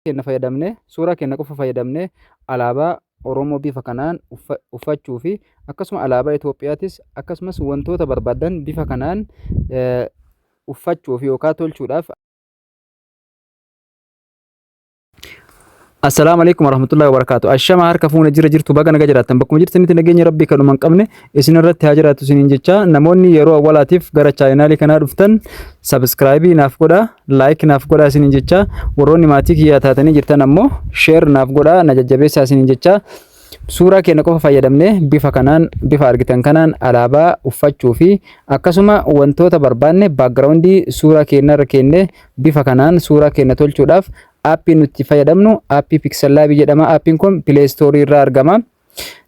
keenya fayyadamnee suuraa keenya qofa fayyadamnee alaabaa Oromoo bifa kanaan uffachuu fi akkasuma alaabaa Itoophiyaatis akkasumas wantoota barbaadan bifa kanaan uffachuu fi yookaan tolchuudhaaf. Assalamu alaikum warahmatullahi wabarakatuh. Ashama harka fuuna jirtu baga naga jiraattan bakkuma jirtanitti nageenya rabbii kadhuma hin qabne isin irratti haa jiraatu isiniin jecha namoonni yeroo awwalaatiif gara chaanaalii kanaa dhuftan subscribe naaf godhaa, like naaf godhaa isiniin jecha warroonni maatii kiyyaa taatanii jirtan ammoo share naaf godhaa na jajjabeessaa isiniin jecha suuraa keenya qofa fayyadamnee bifa kanaan bifa argitan kanaan alaabaa uffachuu fi akkasuma wantoota barbaanne backgroundii suuraa keenya irra keenne bifa kanaan suuraa keenya tolchuudhaaf aappii nuti fayyadamnu aappii Pixel Lab jedhama. Aappiin kun Play Store irraa argama.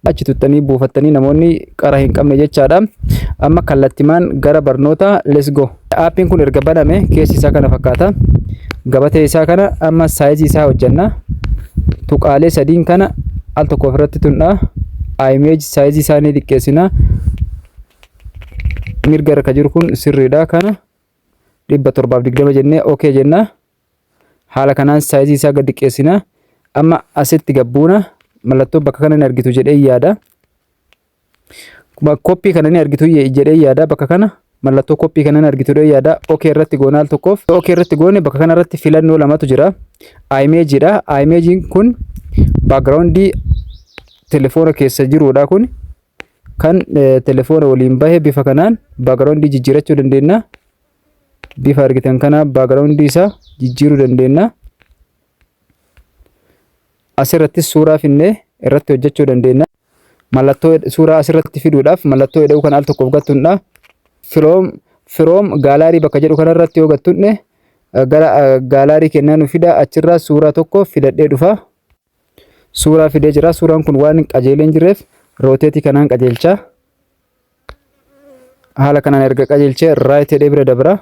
Achi tuttanii buufattanii namoonni qara hin qabne jechaadha. Amma kallattimaan gara barnoota let's go. Aappiin kun erga baname keessi isaa kana fakkaata. Gabatee isaa kana amma saayizii isaa hojjanna. Tuqaalee sadiin kana al tokko ofirratti tundha. Image saayizii isaa ni xiqqeessina. Mirga irra jiru kun sirriidha kana 720 jennee okay jenna. Haala kanaan saayizii isaa gad xiqqeessina. Amma asitti gabbuuna mallattoo bakka kana ni argitu jedhee yaada. Koppii kana ni argitu jedhee yaada bakka kana mallattoo koppii kana ni argitu jedhee yaada. Okay irratti goona al tokkoof. Okay irratti goone bakka kana irratti filannoo lamatu jira. Image dha. Image kun backgroundii telefoona keessa jirudha kun kan telefoona waliin bahe bifa kanaan backgroundii jijjiirachuu dandeenya. Bifa argitan kana backgroundii isaa jijjiiruu dandeenya. Asirratti suuraa finnee irratti hojjechuu dandeenya. Mallattoo suuraa asirratti fiduudhaaf mallattoo hidhuu kan al tokkoof gattuudha. From gaalaarii bakka jedhu kana irratti yoo gattuune gara gaalaarii kennaa nu fida. Achirraa suuraa tokko fidadhee dhufa. Suuraa fidee jira. Suuraan kun waan qajeelee hin jirreef rooteetii kanaan qajeelcha. Haala kanaan erga qajeelchee right jedhee bira dabra.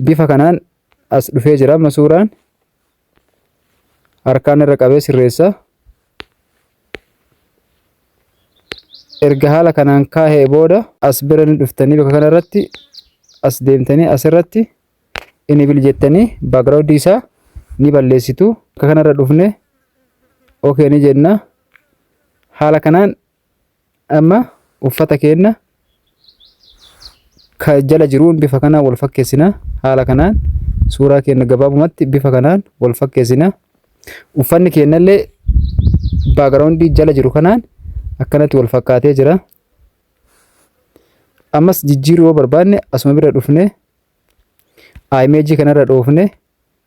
Bifa kanaan as dhufee jira. Amma suuraan harkaan irra qabee sirreessa. Erga haala kanaan kaahee booda as bira ni dhuftanii bakka kana irratti as deemtanii asirratti enable jettanii backgroundii isaa ni balleessitu. Bakka kana irra dhufne okay ni jenna. Haala kanaan amma uffata keenya ka jala jiruun bifa kanaan wal fakkeessina. Haala kanaan suuraa keenya gabaabumatti bifa kanaan wal fakkeessina. Uffanni keenya illee backgroundii jala jiru kanaan akkanatti wal fakkaatee jira. Ammas jijjiiruu yoo barbaanne asuma bira dhufne image kana irra dhoofne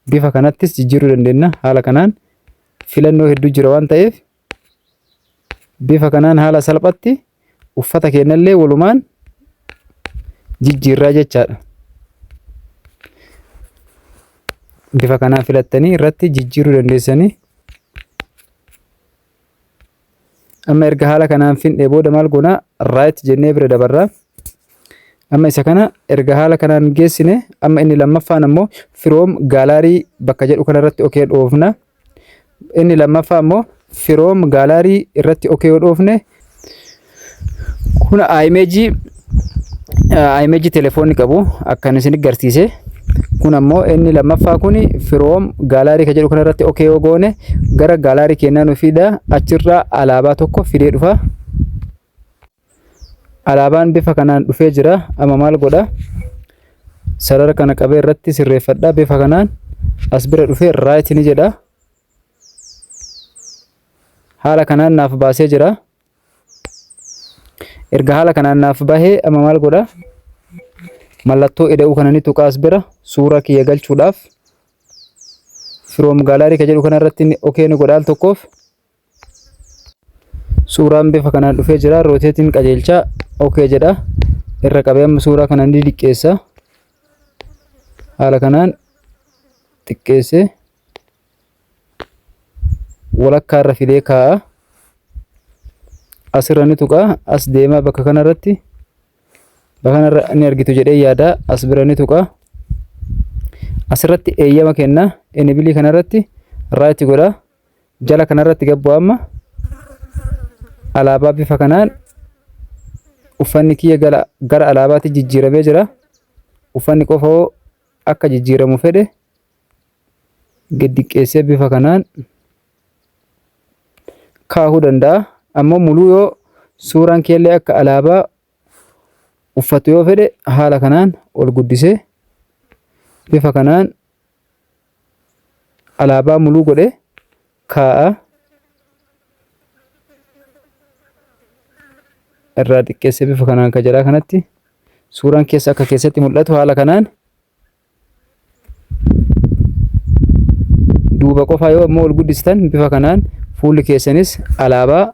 bifa kanattis jijjiiruu dandeenya. Haala kanaan filannoo hedduu jira waan ta'eef bifa kanaan haala salphatti uffata keenya illee walumaan jijjiirraa jechaadha. Bifa kanaan filattanii irratti jijjiiruu dandeessanii. Amma erga haala kanaan findhee booda maal goona right jennee bira dabarra. Amma isa kana erga haala kanaan geessine amma inni lammaffaan ammoo from gaalaarii bakka jedhu kana irratti okay dhoofna. Inni lammaffaa ammoo from gaalaarii irratti okay yoo dhoofne kun image telefoonni qabu akkan isin agarsiise. Kun ammoo inni lammaffaa kun from gaalaarii ka jedhu kana irratti okay yoo goone gara gaalaarii kennaa nu fida. Achirraa alaabaa tokko fidee dhufa. Alaabaan bifa kanaan dhufee jira. Amma maal godha sarara kana qabee irratti sirreeffadha. Bifa kanaan as bira dhufee right ni jedha. Haala kanaan naaf baasee jira. Erga haala kanaan naaf bahee amma maal godha mallattoo hidhuu kana ni tuqa as bira suuraa kiyya galchuudhaaf from gaalaarii ka jedhu kana irratti okay ni godha al tokkoof. Suuraan bifa kanaan dhufee jira. Rooteetiin qajeelcha okay jedha. Irra qabee amma suuraa kana ni xiqqeessa. Haala kanaan xiqqeesse walakkaa irra fidee kaa'a. Asirra ni tuqa as deema bakka kana irratti bakka kana irra ni argitu jedhee yaada. As bira ni tuqa asirratti eeyyama kenna. Enable kana irratti right godha. Jala kana irratti gabbu amma alaabaa bifa kanaan uffanni kiyya gara alaabaatti jijjiiramee jira. Uffanni qofa akka jijjiiramu fedhe gad diqqeessee bifa kanaan kaahuu danda'a. Ammoo muluu yoo suuraan keellee akka alaabaa uffatu yoo fedhe haala kanaan ol guddisee bifa kanaan alaabaa muluu godhe kaa'a. Irraa xiqqeessee bifa kanaan ka jalaa kanatti suuraan keessa akka keessatti mul'atu haala kanaan duuba qofaa yoo ammoo ol guddistan bifa kanaan fuulli keessanis alaabaa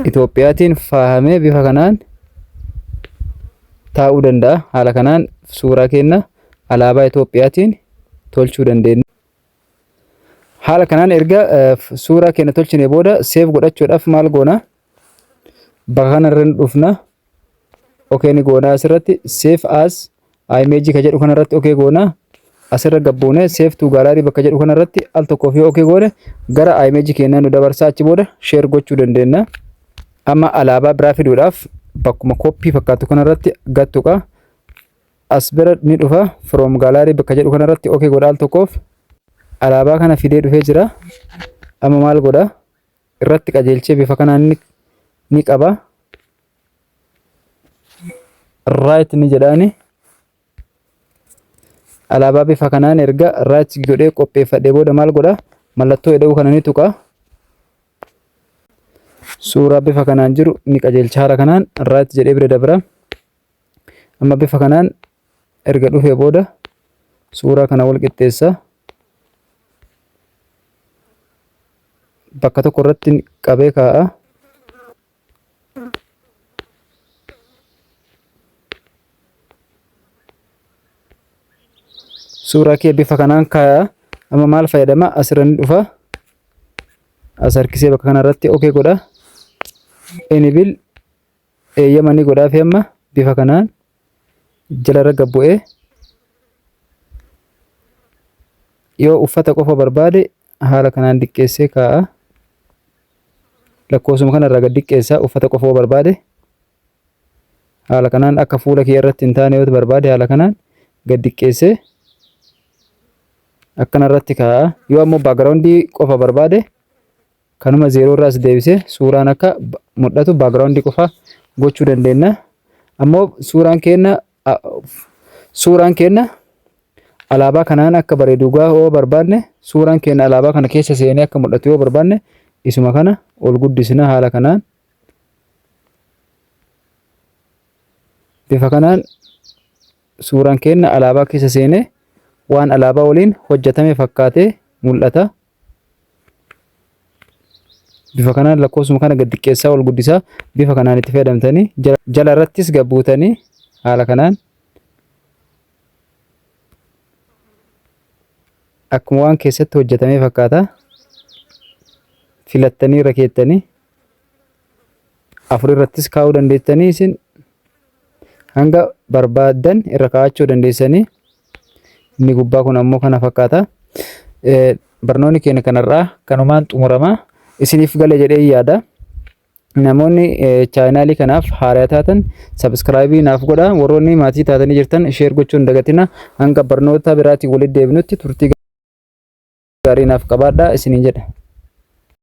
Itoophiyaatiin faayamee bifa kanaan taa'uu danda'a. Haala kanaan suuraa keenya alaabaa Itoophiyaatiin tolchuu dandeenya. Haala kanaan erga suuraa keenya tolchine booda seef godhachuudhaaf maal goona? Bakka kanarra dhufna. Okay ni goona asirratti save as image ka jedhu kanarratti okay goona. Asirra gabbuune save to gallery bakka jedhu kanarratti al tokko fi okay goone gara image keenya nu dabarsaa achi booda share gochuu dandeenya. Amma alaabaa biraa fiduudhaaf bakkuma copy fakkaatu kanarratti gattuqa. As bira ni dhufa from gallery bakka jedhu kanarratti okay godha al tokkoof alaabaa kana fidee dhufee jira. Amma maal godha? Irratti qajeelchee bifa kanaan ni qaba. Right ni jedhaani. Alaabaa bifa kanaan erga right godhee qopheeffadhee booda maal godha? Mallattoo jedhu kana ni tuqa. Suuraa bifa kanaan jiru ni qajeelcha haala kanaan right jedhee bira dabra. Amma bifa kanaan erga dhufee booda suuraa kana wal qixxeessa. Bakka tokko irratti qabee kaa'a. Suuraa kee bifa kanaan kaa'a. Amma maal fayyadama? Asirra ni dhufa. As harkisee bakka kanarratti okay godha. Enable eeyyama ni godhaa fi amma bifa kanaan jalarra gabbu'ee yoo uffata qofa barbaade haala kanaan diqqeessee kaa'a. Lakkoofsuma kanarraa gad diqqeessa uffata qofa barbaade haala kanaan akka fuula kee irratti hin taane yoo barbaade haala kanaan gad diqqeessee akkanarratti kaa'a. Yoo ammoo backgroundii qofa barbaade kanuma zeeroo irraas deebisee suuraan akka mul'atu backgroundii qofa gochuu dandeenya. Ammoo suuraan keenya alaabaa kanaan akka bareedu yoo barbaanne suuraan keenya alaabaa kana keessa seenee akka mul'atu yoo barbaanne isuma kana ol guddisna haala kanaan bifa kanaan suuraan keenya alaabaa keessa seenee waan alaabaa waliin hojjetame fakkaatee mul'ata. Bifa kanaan lakkoofsuma kana gad xiqqeessaa ol guddisaa bifa kanaan itti fayyadamtanii jala irrattis gabbuutanii haala kanaan akkuma waan keessatti hojjetame fakkaata. Filattanii irra keettanii afur irrattis kaa'uu dandeessanii isin hanga barbaadan irra kaa'achuu dandeessanii. Inni gubbaa kun ammoo kana fakkaata. Barnoonni keenya kanarraa kanumaan xumurama. Isiniif gale jedhee yaada. Namoonni chaanaalii kanaaf haaraa taatan subscribe naaf godha. Warroonni maatii taatanii jirtan share gochuun dagatina. Hanga barnoota biraatiin walitti deebinutti turtii gaarii naaf qabaadhaa isiniin jedha.